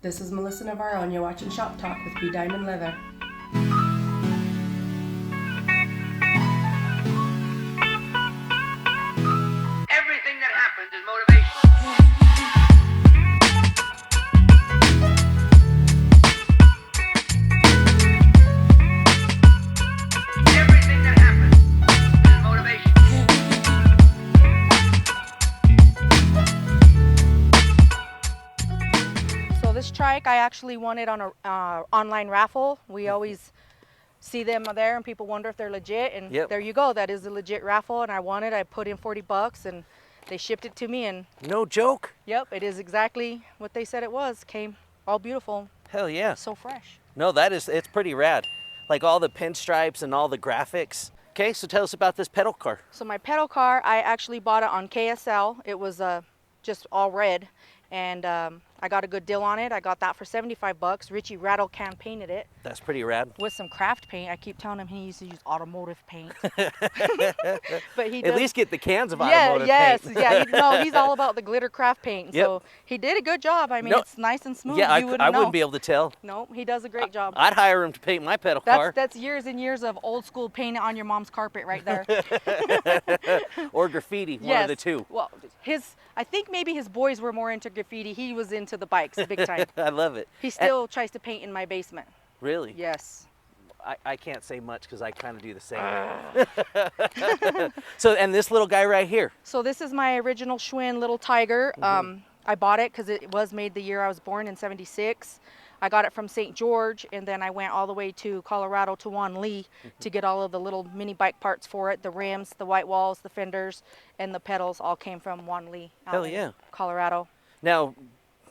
This is Melissa Navarro, and you're watching Shop Talk with Bdiamondleather. Everything that happens is motivation. Everything that happens is motivation. So this trike, I actually won it on a online raffle. We always see them there and people wonder if they're legit, and there you go, that is a legit raffle, and I won it. I put in $40 and they shipped it to me, and no joke. Yep, it is exactly what they said it was. Came all beautiful. Hell yeah. So fresh. No, it's pretty rad. Like all the pinstripes and all the graphics. Okay, so tell us about this pedal car. So my pedal car, I actually bought it on KSL. It was just all red, and I got a good deal on it. I got that for $75. Richie Rattle Can painted it. That's pretty rad. With some craft paint. I keep telling him he needs to use automotive paint. But he at least get the cans of automotive paint. Yeah, he's all about the glitter craft paint. Yep. So he did a good job. I mean, it's nice and smooth. Yeah, I wouldn't be able to tell. No, he does a great job. I'd hire him to paint my pedal car. That's years and years of old school paint on your mom's carpet right there. Or graffiti, one of the two. Well, I think maybe his boys were more into graffiti. He was into the bikes big time. I love it. He still tries to paint in my basement. Really? Yes. I can't say much because I kind of do the same. So, and this little guy right here. So this is my original Schwinn little Tiger. I bought it because it was made the year I was born in '76. I got it from St. George, and then I went all the way to Colorado to Juan Lee to get all of the little mini bike parts for it. The rims, the white walls, the fenders, and the pedals all came from Juan Lee out in Colorado. Now,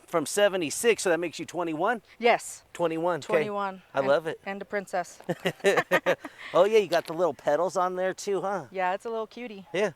from '76, so that makes you 21? Yes. 21. 21. I love it. And a princess. Oh yeah, you got the little pedals on there too, huh? Yeah, it's a little cutie. Yeah.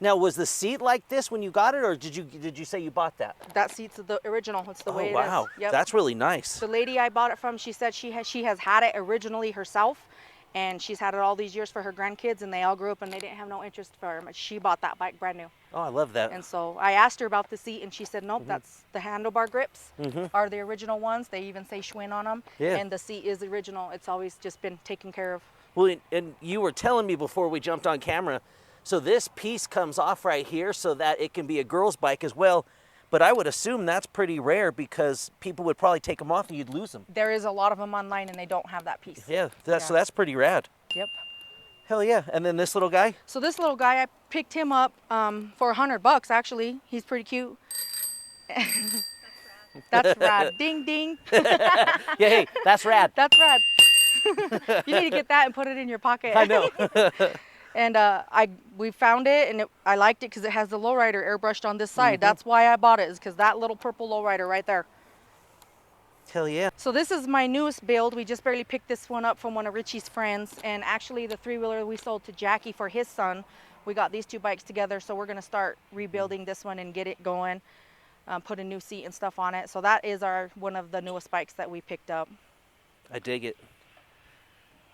Now, was the seat like this when you got it, or did you say you bought that? That seat's the original. It's the way it is. Wow. Yep. That's really nice. The lady I bought it from, she said she has had it originally herself, and she's had it all these years for her grandkids, and they all grew up and they didn't have no interest for her. But she bought that bike brand new. Oh, I love that. And so I asked her about the seat, and she said, nope, that's the handlebar grips are the original ones. They even say Schwinn on them. Yeah. And the seat is original. It's always just been taken care of. Well, and you were telling me before we jumped on camera, so this piece comes off right here so that it can be a girl's bike as well. But I would assume that's pretty rare because people would probably take them off and you'd lose them. There is a lot of them online, and they don't have that piece. Yeah, so that's pretty rad. Yep. Hell yeah. And then this little guy? So this little guy, I picked him up for $100 actually. He's pretty cute. That's rad. Ding ding. Yeah, hey, that's rad. That's rad. You need to get that and put it in your pocket. I know. And we found it, and I liked it because it has the Lowrider airbrushed on this side. That's why I bought it, is because that little purple Lowrider right there. Hell yeah. So this is my newest build. We just barely picked this one up from one of Richie's friends, and actually the three-wheeler we sold to Jackie for his son. We got these two bikes together, so we're going to start rebuilding this one and get it going, put a new seat and stuff on it. So that is one of the newest bikes that we picked up. I dig it.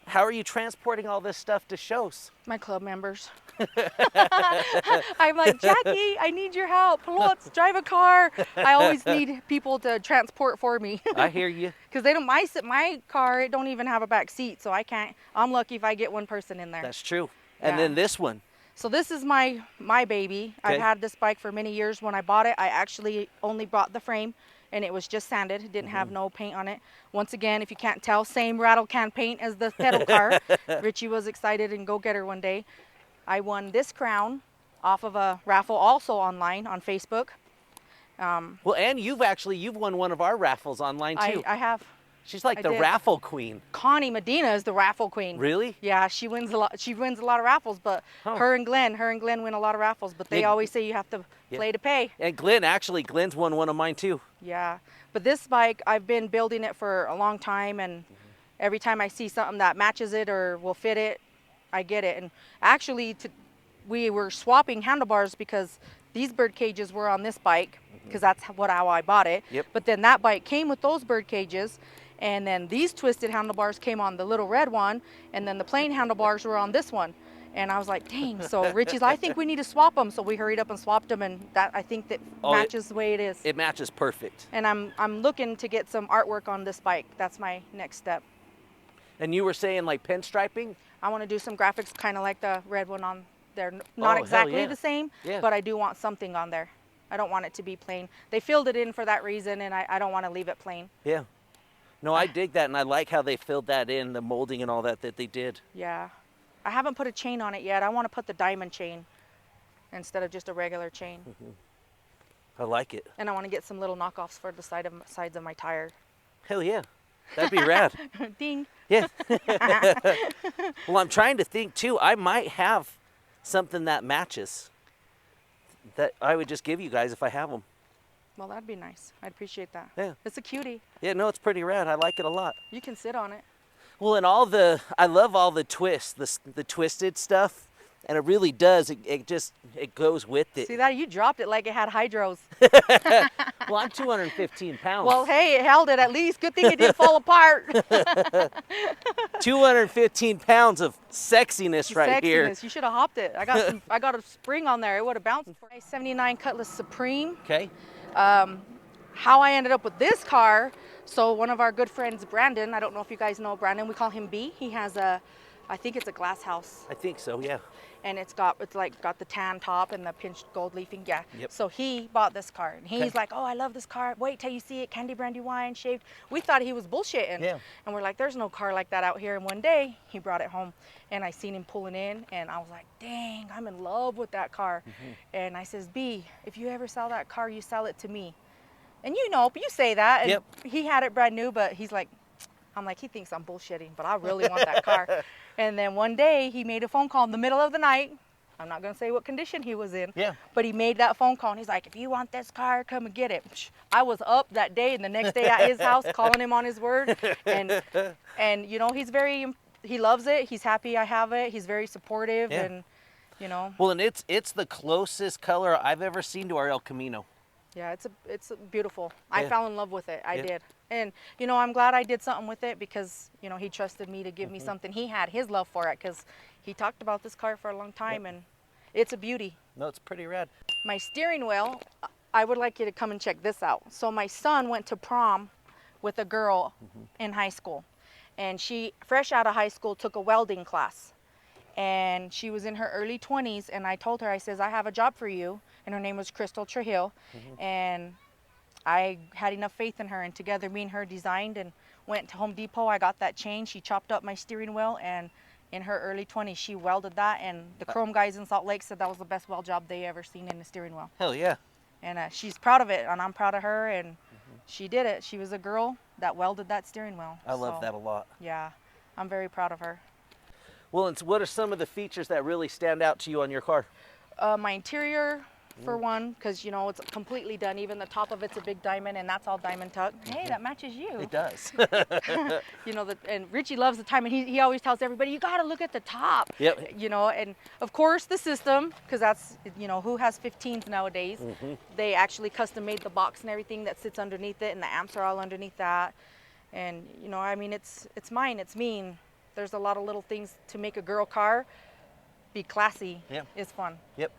How are you transporting all this stuff to shows? My club members. I'm like, Jackie, I need your help. Let's drive a car. I always need people to transport for me. I hear you. Because they don't. My car, it don't even have a back seat, so I can't. I'm lucky if I get one person in there. That's true. And then this one. So this is my baby. Okay. I've had this bike for many years. When I bought it, I actually only bought the frame, and it was just sanded. It didn't have no paint on it. Once again, if you can't tell, same rattle can paint as the pedal car. Richie was excited and go get her one day. I won this crown off of a raffle also online on Facebook. Well, and you've won one of our raffles online too. I have. She's like the raffle queen. Connie Medina is the raffle queen. Really? Yeah, she wins a lot. She wins a lot of raffles, but her and Glenn win a lot of raffles. But they always say you have to play to pay. And Glenn's won one of mine too. Yeah, but this bike, I've been building it for a long time, and every time I see something that matches it or will fit it, I get it. And actually, we were swapping handlebars because these bird cages were on this bike, because that's how I bought it. Yep. But then that bike came with those bird cages. And then these twisted handlebars came on the little red one, and then the plain handlebars were on this one. And I was like, dang. So Richie's like, I think we need to swap them. So we hurried up and swapped them, and that I think that matches the way it is. It matches perfect. And I'm looking to get some artwork on this bike. That's my next step. And you were saying like pinstriping? I want to do some graphics kind of like the red one on there. Not exactly the same, but I do want something on there. I don't want it to be plain. They filled it in for that reason, and I don't want to leave it plain. Yeah. No, I dig that, and I like how they filled that in, the molding and all that they did. Yeah. I haven't put a chain on it yet. I want to put the diamond chain instead of just a regular chain. I like it. And I want to get some little knockoffs for the sides of my tire. Hell yeah. That'd be rad. Ding. Yeah. Well, I'm trying to think, too. I might have something that matches that I would just give you guys if I have them. Well, that'd be nice. I'd appreciate that. Yeah. It's a cutie. Yeah, no, it's pretty rad. I like it a lot. You can sit on it. Well, and I love all the twists, the twisted stuff, and it really does. It goes with it. See that? You dropped it like it had hydros. Well, I'm 215 pounds. Well, hey, it held it at least. Good thing it didn't fall apart. 215 pounds of sexiness right here. You should have hopped it. I got a spring on there. It would have bounced. 79 Cutlass Supreme. Okay. How I ended up with this car. So one of our good friends, Brandon, I don't know if you guys know Brandon, we call him B. He has I think it's a glass house. I think so, yeah. And it's got the tan top and the pinched gold leafing, yeah. Yep. So he bought this car, and he's like, oh, I love this car. Wait till you see it, candy brandy wine, shaved. We thought he was bullshitting. Yeah. And we're like, there's no car like that out here. And one day he brought it home, and I seen him pulling in, and I was like, dang, I'm in love with that car. And I says, B, if you ever sell that car, you sell it to me. And you say that, and he had it brand new, but I'm like, he thinks I'm bullshitting, but I really want that car. And then one day he made a phone call in the middle of the night. I'm not gonna say what condition he was in, but he made that phone call, and he's like, if you want this car, come and get it. I was up that day and the next day at his house calling him on his word. And he loves it. He's happy I have it. He's very supportive, and Well, and it's the closest color I've ever seen to our El Camino. Yeah, it's beautiful. I fell in love with it. I did. And, I'm glad I did something with it because, he trusted me to give me something. He had his love for it because he talked about this car for a long time, and it's a beauty. No, it's pretty rad. My steering wheel, I would like you to come and check this out. So my son went to prom with a girl in high school, and she, fresh out of high school, took a welding class. And she was in her early 20s, and I told her, I says, I have a job for you. And her name was 𝐶𝐤𝐤 Trujillo. And I had enough faith in her, and together me and her designed and went to Home Depot. I got that chain. She chopped up my steering wheel, and in her early 20s, she welded that. And the chrome guys in Salt Lake said that was the best weld job they ever seen in a steering wheel. Hell yeah. And she's proud of it, and I'm proud of her. And she did it. She was a girl that welded that steering wheel. I love that a lot. Yeah, I'm very proud of her. Well, and what are some of the features that really stand out to you on your car? My interior, for one, because it's completely done. Even the top of it's a big diamond, and that's all diamond tuck. Hey, that matches you. It does. And Richie loves the diamond. He always tells everybody, you got to look at the top. Yep. And of course the system, because that's who has 15s nowadays. They actually custom made the box and everything that sits underneath it, and the amps are all underneath that. And it's mine. It's mean. There's a lot of little things to make a girl car be classy. Is fun. Yep.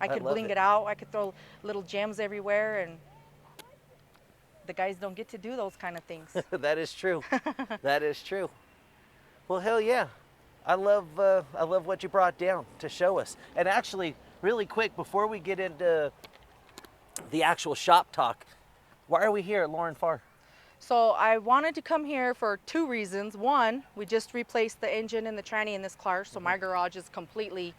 I could bling it out. I could throw little gems everywhere, and the guys don't get to do those kind of things. That is true. That is true. Well, hell yeah. I love what you brought down to show us. And actually, really quick, before we get into the actual shop talk, why are we here at Lauren Farr? So I wanted to come here for two reasons. One, we just replaced the engine and the tranny in this car, so my garage is completely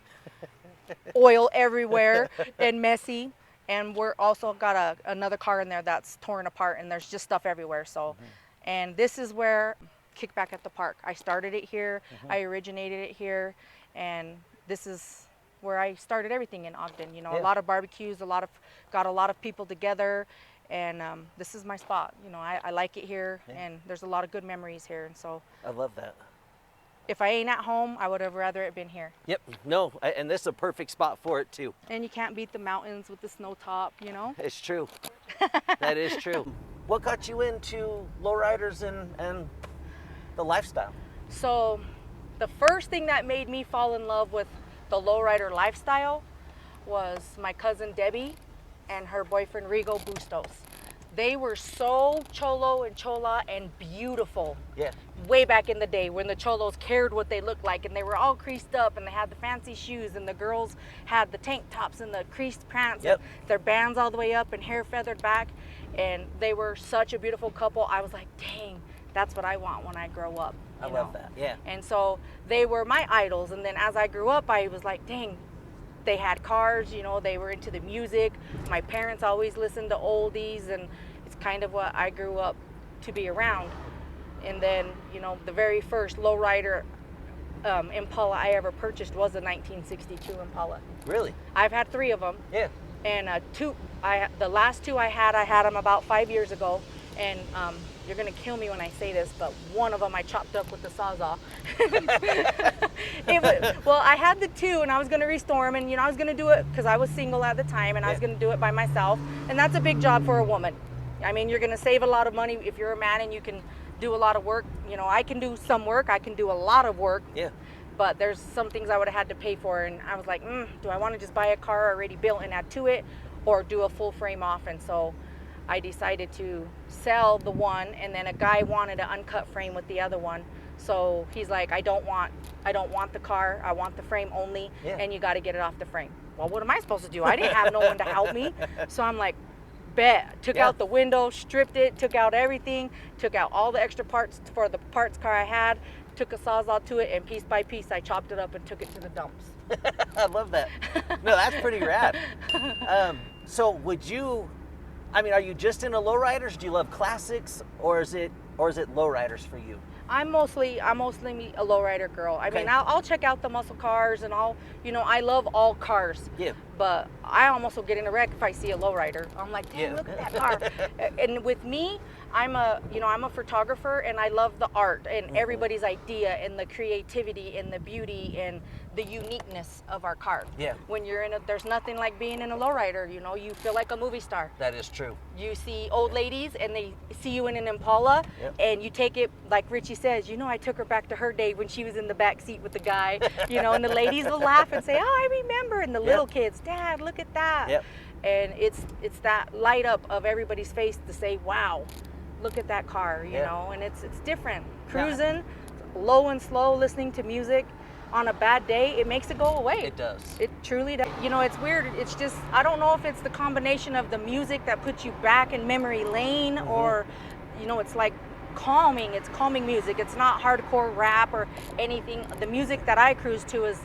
oil everywhere and messy. And we're also got another car in there that's torn apart, and there's just stuff everywhere. So, and this is where Kickback at the Park. I started it here. I originated it here, and this is where I started everything in Ogden. A lot of barbecues, got a lot of people together. And this is my spot. I like it here, and there's a lot of good memories here. And so I love that. If I ain't at home, I would have rather it been here. Yep. No, and this is a perfect spot for it too. And you can't beat the mountains with the snow top, It's true. That is true. What got you into lowriders and the lifestyle? So The first thing that made me fall in love with the lowrider lifestyle was my cousin Debbie and her boyfriend Rigo Bustos. They were so cholo and chola and beautiful. Yeah. Way back in the day when the cholos cared what they looked like, and they were all creased up and they had the fancy shoes, and the girls had the tank tops and the creased pants, Yep. and their bands all the way up and hair feathered back, and they were such a beautiful couple. I was like, dang, that's what I want when I grow up. I you love know? that. Yeah. And so they were my idols, and then as I grew up, I was like, dang, they had cars, you know, they were into the music. My parents always listened to oldies, and it's kind of what I grew up to be around. And then, you know, the very first lowrider Impala I ever purchased was a 1962 Impala. Really? I've had 3 of them, Yeah. and the last 2 I had them about 5 years ago, and you're gonna kill me when I say this, but one of them I chopped up with the Sawzall. Well, I had the 2, and I was gonna restore them, and you know I was gonna do it because I was single at the time, and I was gonna do it by myself, and that's a big job for a woman. I mean, you're gonna save a lot of money if you're a man and you can do a lot of work. You know, I can do some work, I can do a lot of work. Yeah. But there's some things I would have had to pay for, and I was like, do I want to just buy a car already built and add to it, or do a full frame off? And so I decided to sell the one, and then a guy wanted an uncut frame with the other one. So he's like, I don't want the car, I want the frame only, and you got to get it off the frame. Well, what am I supposed to do? I didn't have no one to help me. So I'm like, bet. Took out the window, stripped it, took out everything, took out all the extra parts for the parts car I had, took a Sawzall to it, and piece by piece I chopped it up and took it to the dumps. I love that. No, that's pretty rad. So are you just into lowriders? Do you love classics, or is it lowriders for you? I'm mostly a lowrider girl. I mean, I'll check out the muscle cars, and I love all cars. Yeah. But I almost will get in a wreck if I see a lowrider. I'm like, damn, look at that car. And with me, I'm a photographer, and I love the art and everybody's idea and the creativity and the beauty and the uniqueness of our car. Yeah. When you're there's nothing like being in a lowrider. You know, you feel like a movie star. That is true. You see old ladies and they see you in an Impala, and you take it, like Richie says, I took her back to her day when she was in the back seat with the guy, and the ladies will laugh and say, oh, I remember, and the little kids, Dad, look at that. Yep. And it's that light up of everybody's face to say, wow, look at that car, you know, and it's different. Cruising, low and slow, listening to music. On a bad day, it makes it go away. It does. It truly does. It's weird. It's just, I don't know if it's the combination of the music that puts you back in memory lane, or, it's like calming. It's calming music. It's not hardcore rap or anything. The music that I cruise to is,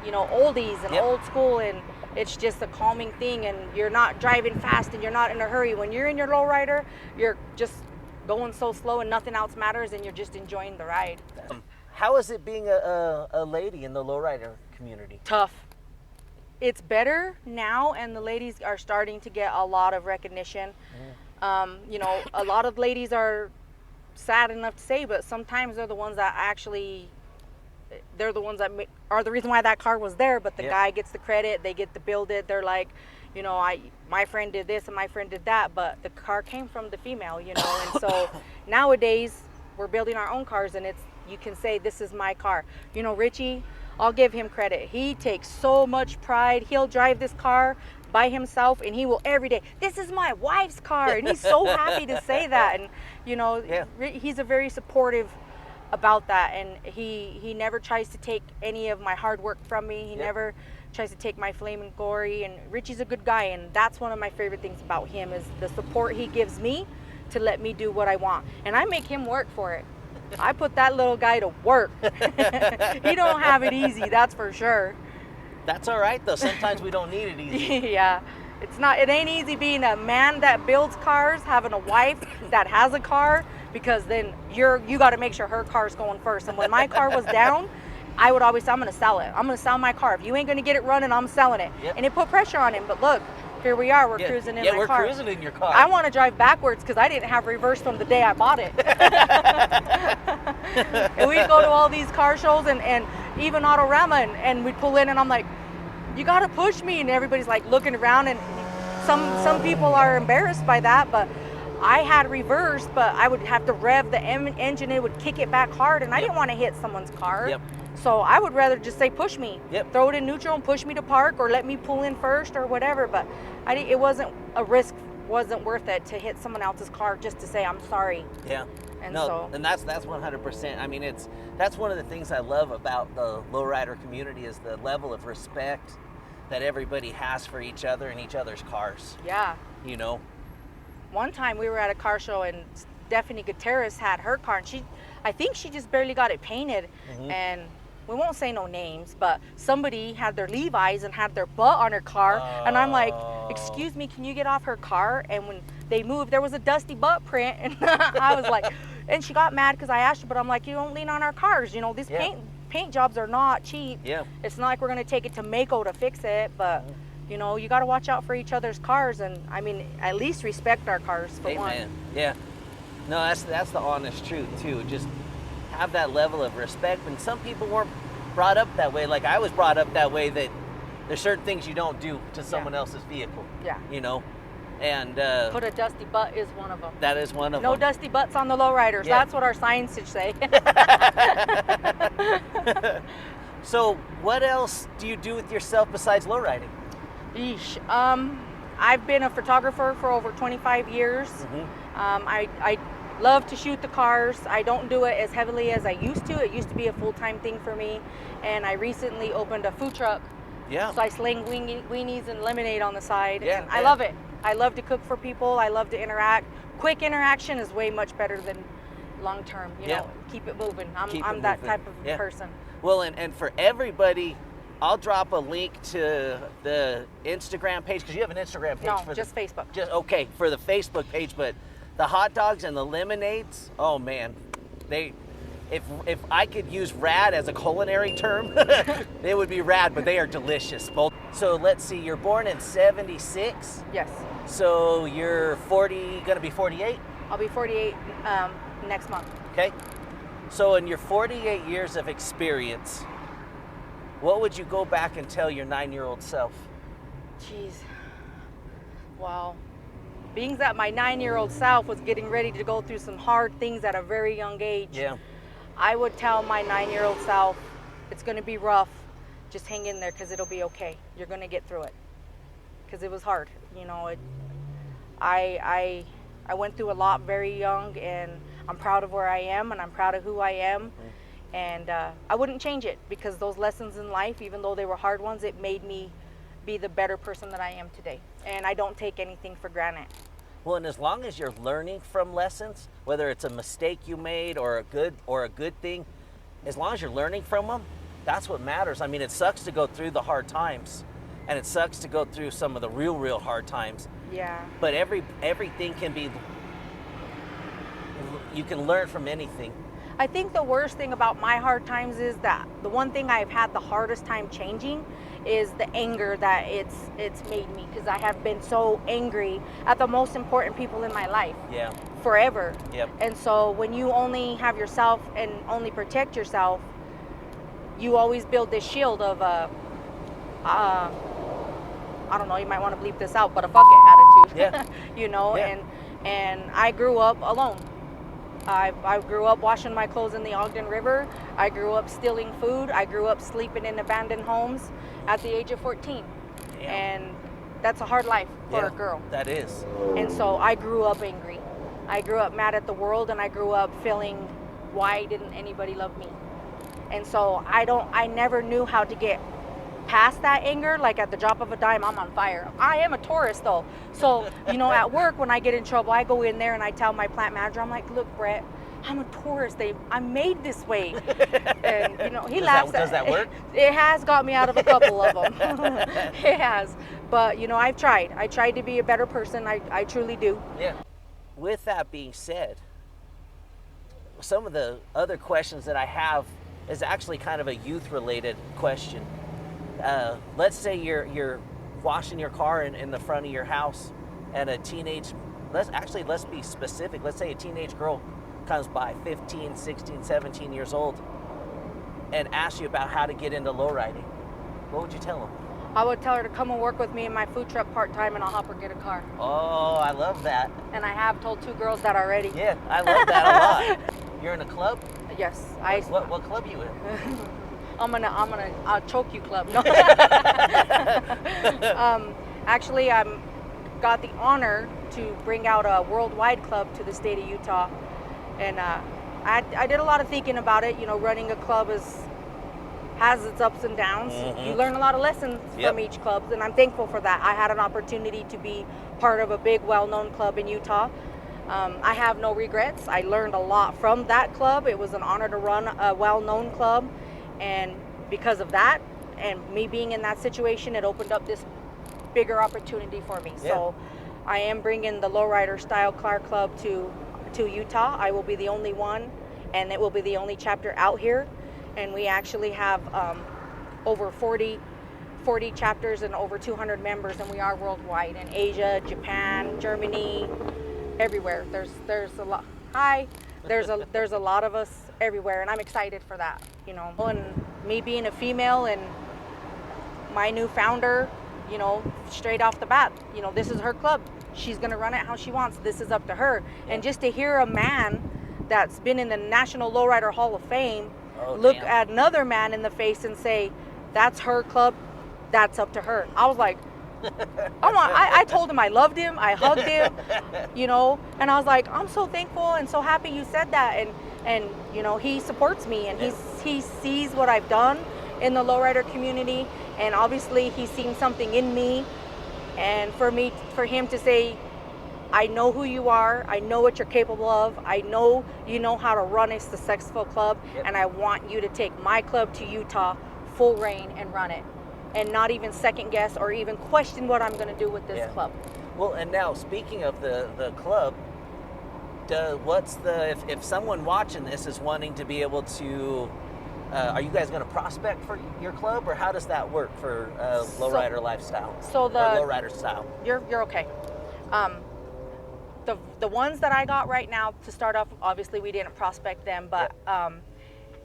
oldies and old school, and it's just a calming thing, and you're not driving fast and you're not in a hurry. When you're in your lowrider, you're just going so slow and nothing else matters, and you're just enjoying the ride. How is it being a lady in the lowrider community? Tough. It's better now, and the ladies are starting to get a lot of recognition. A lot of ladies are, sad enough to say, but sometimes they're the ones that are the reason why that car was there, but the guy gets the credit, they get to build it. They're like, my friend did this and my friend did that, but the car came from the female, and so nowadays we're building our own cars, and you can say, this is my car. Richie, I'll give him credit. He takes so much pride. He'll drive this car by himself, and he will every day, this is my wife's car, and he's so happy to say that. And he's a very supportive about that, and he never tries to take any of my hard work from me. He never tries to take my flame and glory, and Richie's a good guy, and that's one of my favorite things about him, is the support he gives me to let me do what I want, and I make him work for it. I put that little guy to work. He don't have it easy, that's for sure. That's all right though. Sometimes we don't need it easy. Yeah. It ain't easy being a man that builds cars, having a wife that has a car, because then you got to make sure her car's going first. And when my car was down, I would always say, I'm going to sell it. I'm going to sell my car. If you ain't going to get it running, I'm selling it. Yep. And it put pressure on him. But look, here we are. We're cruising in my car. Yeah, we're cruising in your car. I want to drive backwards because I didn't have reverse from the day I bought it. And we'd go to all these car shows and even Autorama, and we'd pull in, and I'm like, you got to push me. And everybody's like looking around, and some people are embarrassed by that, but I had reverse, but I would have to rev the engine. It would kick it back hard, and I didn't want to hit someone's car. Yep. So I would rather just say, push me. Yep. Throw it in neutral and push me to park, or let me pull in first, or whatever. But it wasn't a risk. Wasn't worth it to hit someone else's car just to say I'm sorry. Yeah. And no, so, and that's 100%. I mean, that's one of the things I love about the lowrider community is the level of respect that everybody has for each other and each other's cars. yeah. You know. One time we were at a car show and Stephanie Gutierrez had her car, and I think she just barely got it painted. And we won't say no names, but somebody had their Levi's and had their butt on her car. And I'm like, excuse me, can you get off her car? And when they moved, there was a dusty butt print. And I was like, and she got mad because I asked her, but I'm like, you don't lean on our cars. You know, these paint jobs are not cheap. Yeah. It's not like we're going to take it to 𝐒𝐄𝐄 to fix it, but you know, you got to watch out for each other's cars. And I mean, at least respect our cars for one. Amen. Yeah. No, that's the honest truth too. Just have that level of respect. And some people weren't brought up that way. Like I was brought up that way, that there's certain things you don't do to someone else's vehicle. Yeah. You know, and put a dusty butt is one of them. That is one of them. No them. dusty butts on the lowriders. Yeah. That's what our signs should say. So, what else do you do with yourself besides lowriding? Yeesh. I've been a photographer for over 25 years. I love to shoot the cars. I don't do it as heavily as I used to. It used to be a full-time thing for me. And I recently opened a food truck. Yeah. So I sling weenies and lemonade on the side. Yeah. And I love it. I love to cook for people. I love to interact. Quick interaction is way much better than long-term. You know, keep it moving. I'm that type of person. Well, and for everybody, I'll drop a link to the Instagram page, because you have an Instagram page. No, just Facebook. Just okay, for the Facebook page, but the hot dogs and the lemonades, oh man, if I could use rad as a culinary term, they would be rad, but they are delicious. Both. So let's see, you're born in 76? Yes. So you're gonna be 48? I'll be 48 next month. Okay. So in your 48 years of experience, what would you go back and tell your 9-year-old self? Jeez. Wow. Being that my 9-year-old self was getting ready to go through some hard things at a very young age, I would tell my 9-year-old self, it's going to be rough. Just hang in there, because it'll be okay. You're going to get through it. Because it was hard. You know, I went through a lot very young, and I'm proud of where I am, and I'm proud of who I am. And I wouldn't change it, because those lessons in life, even though they were hard ones, it made me be the better person that I am today. And I don't take anything for granted. Well, and as long as you're learning from lessons, whether it's a mistake you made or a good thing, as long as you're learning from them, that's what matters. I mean, it sucks to go through the hard times, and it sucks to go through some of the real hard times. Yeah. But everything can be, you can learn from anything. I think the worst thing about my hard times is that the one thing I've had the hardest time changing is the anger that it's made me, because I have been so angry at the most important people in my life. Yeah. Forever. Yep. And so when you only have yourself and only protect yourself, you always build this shield of I don't know, you might want to bleep this out, but a fuck it attitude. Yeah. You know, and I grew up alone. I grew up washing my clothes in the Ogden River. I grew up stealing food. I grew up sleeping in abandoned homes at the age of 14. Damn. And that's a hard life for a girl. That is. And so I grew up angry. I grew up mad at the world, and I grew up feeling, why didn't anybody love me? And so I never knew how to get past that anger. Like at the drop of a dime, I'm on fire. I am a Taurus though. So, you know, at work when I get in trouble, I go in there and I tell my plant manager, I'm like, look, Brett, I'm a Taurus. I'm made this way. And, you know, he laughs. Does that work? It has got me out of a couple of them. It has. But, you know, I've tried. I tried to be a better person. I truly do. Yeah. With that being said, some of the other questions that I have is actually kind of a youth-related question. Let's say you're washing your car in the front of your house, and let's be specific. Let's say a teenage girl comes by, 15, 16, 17 years old, and asks you about how to get into lowriding. What would you tell them? I would tell her to come and work with me in my food truck part-time, and I'll help her get a car. Oh, I love that. And I have told 2 girls that already. Yeah, I love that a lot. You're in a club? Yes. What club you in? I'm gonna choke you club. No. Actually, I'm got the honor to bring out a worldwide club to the state of Utah, and I did a lot of thinking about it. You know, running a club has its ups and downs. You learn a lot of lessons from each club, and I'm thankful for that. I had an opportunity to be part of a big, well-known club in Utah. I have no regrets. I learned a lot from that club. It was an honor to run a well-known club, and because of that, and me being in that situation, it opened up this bigger opportunity for me. Yeah. So I am bringing the Lowrider style car club to Utah. I will be the only one, and it will be the only chapter out here. And we actually have over 40 chapters and over 200 members, and we are worldwide in Asia, Japan, Germany, everywhere. There's a lot. Hi. There's a lot of us everywhere, and I'm excited for that, you know. And me being a female and my new founder, you know, straight off the bat, you know, this is her club. She's gonna run it how she wants. This is up to her. And just to hear a man that's been in the National Lowrider Hall of Fame look at another man in the face and say, that's her club, that's up to her. I was like, I told him I loved him, I hugged him, you know, and I was like, I'm so thankful and so happy you said that. And you know, he supports me, and he sees what I've done in the lowrider community, and obviously he's seen something in me. And for him to say, I know who you are, I know what you're capable of, I know you know how to run a successful club, and I want you to take my club to Utah full reign and run it, and not even second guess or even question what I'm going to do with this club. Well, and now speaking of the club, if someone watching this is wanting to be able to, are you guys going to prospect for your club, or how does that work for lowrider lifestyle? So the lowrider style. You're okay. The ones that I got right now to start off, obviously we didn't prospect them, but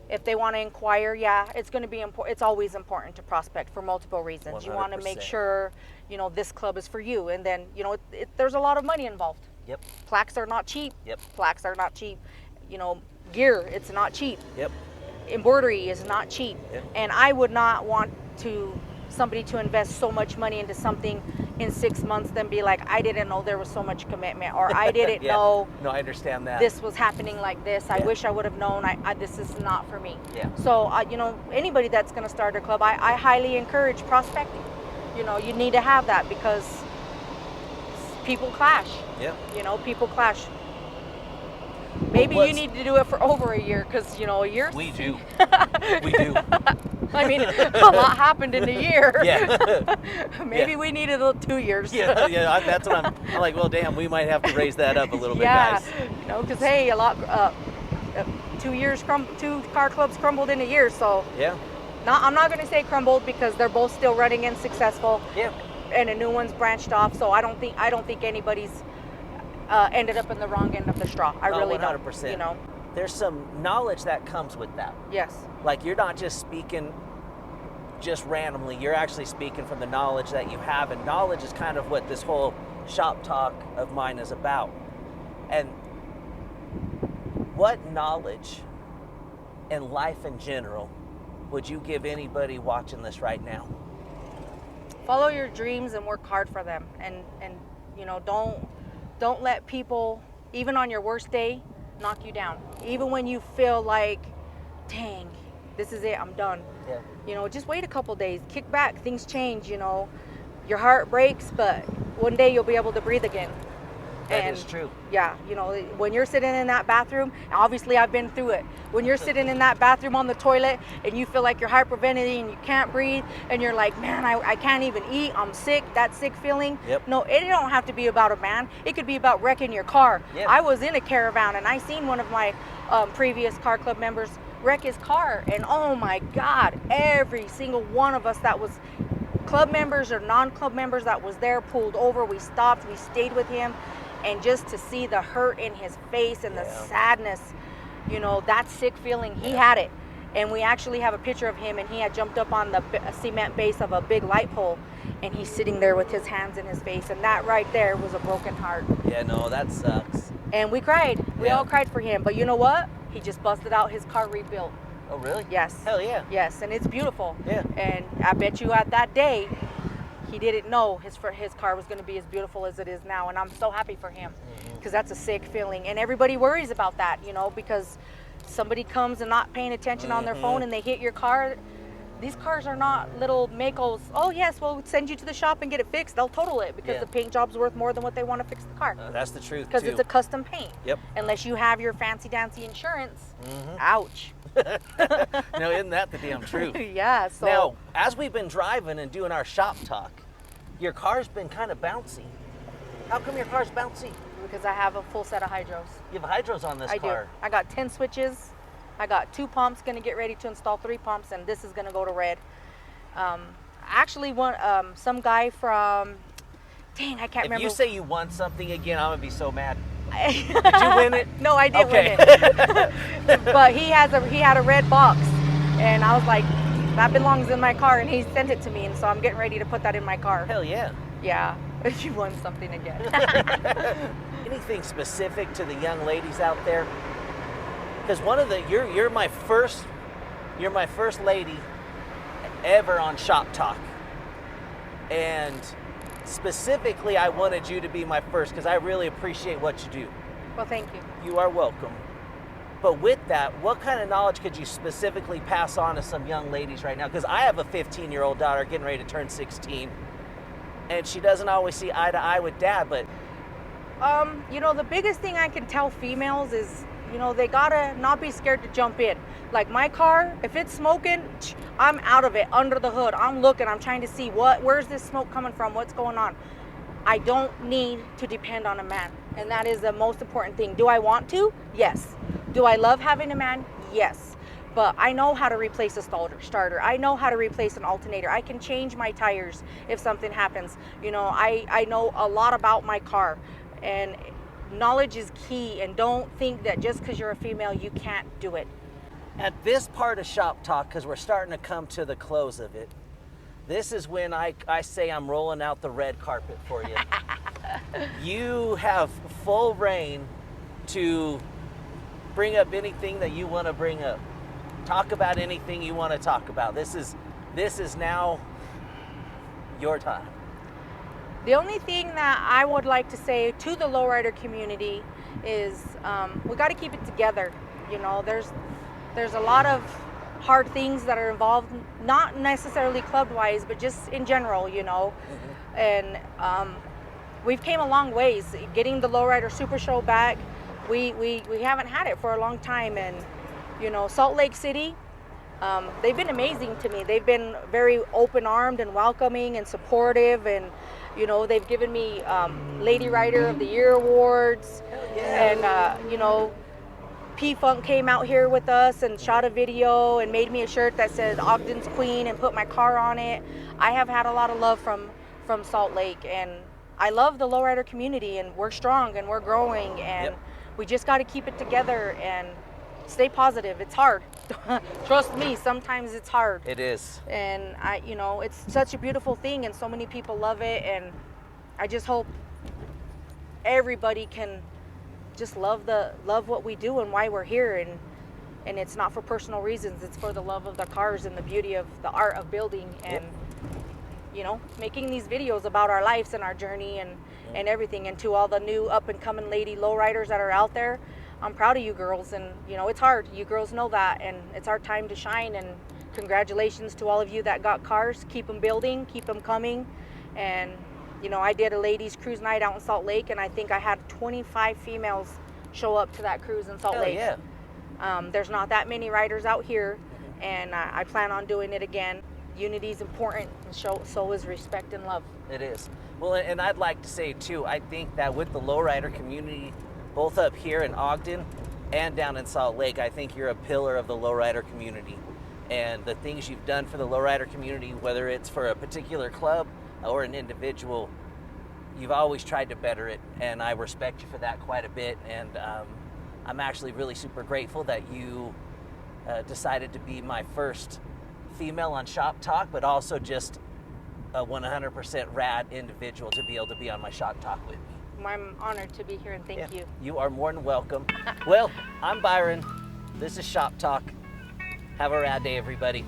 if they want to inquire, it's going to be important. It's always important to prospect for multiple reasons. 100%. You want to make sure, you know, this club is for you, and then, you know, there's a lot of money involved. Yep. Plaques are not cheap. Yep. Plaques are not cheap. You know, gear, it's not cheap. Yep. Embroidery is not cheap. Yep. And I would not want somebody to invest so much money into something in 6 months, then be like, I didn't know there was so much commitment, or I didn't know. No, I understand that. This was happening like this. I wish I would have known. This is not for me. Yeah. So, you know, anybody that's going to start a club, I highly encourage prospecting. You know, you need to have that, because people clash. Yep. You know, people clash. Maybe you need to do it for over a year, because, you know, a year. We do. We do. I mean, a lot happened in a year. Yeah. Maybe we needed 2 years. Yeah, that's what I'm like, well, damn, we might have to raise that up a little bit, guys. You know, because, hey, 2 car clubs crumbled in a year, so. Yeah. I'm not going to say crumbled, because they're both still running and successful. Yeah. And a new one's branched off, so I don't think anybody's ended up in the wrong end of the straw. I really 100%. don't. You know. There's some knowledge that comes with that. Yes. Like, you're not just speaking just randomly, you're actually speaking from the knowledge that you have, and knowledge is kind of what this whole shop talk of mine is about. And what knowledge in life in general would you give anybody watching this right now? Follow your dreams and work hard for them, and you know, don't let people, even on your worst day, knock you down. Even when you feel like, dang, this is it, I'm done. Yeah. You know, just wait a couple days, kick back, things change, you know. Your heart breaks, but one day you'll be able to breathe again. That is true. Yeah, you know, when you're sitting in that bathroom, obviously I've been through it. When you're sitting in that bathroom on the toilet and you feel like you're hyperventilating and you can't breathe, and you're like, man, I can't even eat, I'm sick, that sick feeling. Yep. No, it don't have to be about a man. It could be about wrecking your car. Yep. I was in a caravan, and I seen one of my previous car club members wreck his car, and oh my God, every single one of us that was club members or non-club members that was there pulled over. We stopped, we stayed with him. And just to see the hurt in his face and the sadness, you know, that sick feeling, he had it. And we actually have a picture of him, and he had jumped up on the cement base of a big light pole, and he's sitting there with his hands in his face, and that right there was a broken heart. Yeah, no, that sucks. And we cried. We Yeah. all cried for him. But you know what? He just busted out his car rebuilt. Oh, really? Yes. Hell yeah. Yes, and it's beautiful. Yeah. And I bet you at that day, he didn't know his car was going to be as beautiful as it is now, and I'm so happy for him, because that's a sick feeling. And everybody worries about that, you know, because somebody comes and not paying attention on their phone and they hit your car. These cars are not little Maycos. Oh yes, we'll send you to the shop and get it fixed. They'll total it because the paint job's worth more than what they want to fix the car. That's the truth, because too. it's a custom paint. Yep. Unless you have your fancy dancy insurance. Ouch. No, isn't that the damn truth? Yeah. So Now, as we've been driving and doing our shop talk, your car's been kind of bouncy. How come your car's bouncy? because I have a full set of hydros. You have hydros on this I car. do. I got 10 switches. I got 2 pumps, gonna get ready to install 3 pumps, and this is gonna go to red. Actually, some guy from, dang, I can't remember. If you say you won something again, I'm gonna be so mad. Did you win it? No, I did Okay. win it. But he had a red box, and I was like, that belongs in my car, and he sent it to me, and so I'm getting ready to put that in my car. Hell yeah. Yeah, you won something again. Anything specific to the young ladies out there? Because you're my first lady ever on Shop Talk, and specifically I wanted you to be my first because I really appreciate what you do. Well, thank you. You are welcome. But with that, what kind of knowledge could you specifically pass on to some young ladies right now? Because I have a 15-year-old daughter getting ready to turn 16, and she doesn't always see eye to eye with dad, but the biggest thing I can tell females is, they gotta not be scared to jump in. Like my car, if it's smoking, I'm out of it, under the hood. I'm looking, I'm trying to see where's this smoke coming from, what's going on. I don't need to depend on a man, and that is the most important thing. Do I want to? Yes. Do I love having a man? Yes. But I know how to replace a starter. I know how to replace an alternator. I can change my tires if something happens. I know a lot about my car, and knowledge is key, and don't think that just because you're a female you can't do it. at this part of Shop Talk, because we're starting to come to the close of it, this is when I say I'm rolling out the red carpet for you. You have full reign to bring up anything that you want to bring up. Talk about anything you want to talk about. This is now your time. The only thing that I would like to say to the lowrider community is we got to keep it together. There's a lot of hard things that are involved, not necessarily club-wise, but just in general, Mm-hmm. And we've came a long ways. Getting the Lowrider Super Show back, we haven't had it for a long time, and Salt Lake City, they've been amazing to me. They've been very open-armed and welcoming and supportive, and they've given me Lady Rider of the Year awards. And P-Funk came out here with us and shot a video and made me a shirt that said Ogden's Queen and put my car on it. I have had a lot of love from Salt Lake, and I love the lowrider community, and we're strong and we're growing, and we just got to keep it together and stay positive. It's hard. Trust me, sometimes it's hard. It is. And it's such a beautiful thing, and so many people love it, and I just hope everybody can just love what we do and why we're here, and it's not for personal reasons. It's for the love of the cars and the beauty of the art of building, and making these videos about our lives and our journey and everything. And to all the new up and coming lady lowriders that are out there, I'm proud of you girls, and it's hard. You girls know that, and it's our time to shine, and congratulations to all of you that got cars. Keep them building, keep them coming. And I did a ladies cruise night out in Salt Lake, and I think I had 25 females show up to that cruise in Salt Lake. Yeah. There's not that many riders out here, and I plan on doing it again. Unity is important, and so is respect and love. It is. Well, and I'd like to say too, I think that with the lowrider community, both up here in Ogden and down in Salt Lake, I think you're a pillar of the lowrider community. And the things you've done for the lowrider community, whether it's for a particular club or an individual, you've always tried to better it, and I respect you for that quite a bit. And I'm actually really super grateful that you decided to be my first female on Shop Talk, but also just a 100% rad individual to be able to be on my Shop Talk with me. I'm honored to be here, and thank you. You are more than welcome. Well, I'm Byron. This is Shop Talk. Have a rad day, everybody.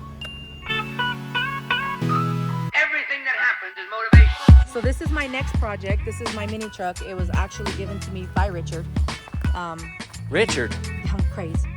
Everything that happens is motivation. So this is my next project. This is my mini truck. It was actually given to me by Richard. Richard. I'm crazy.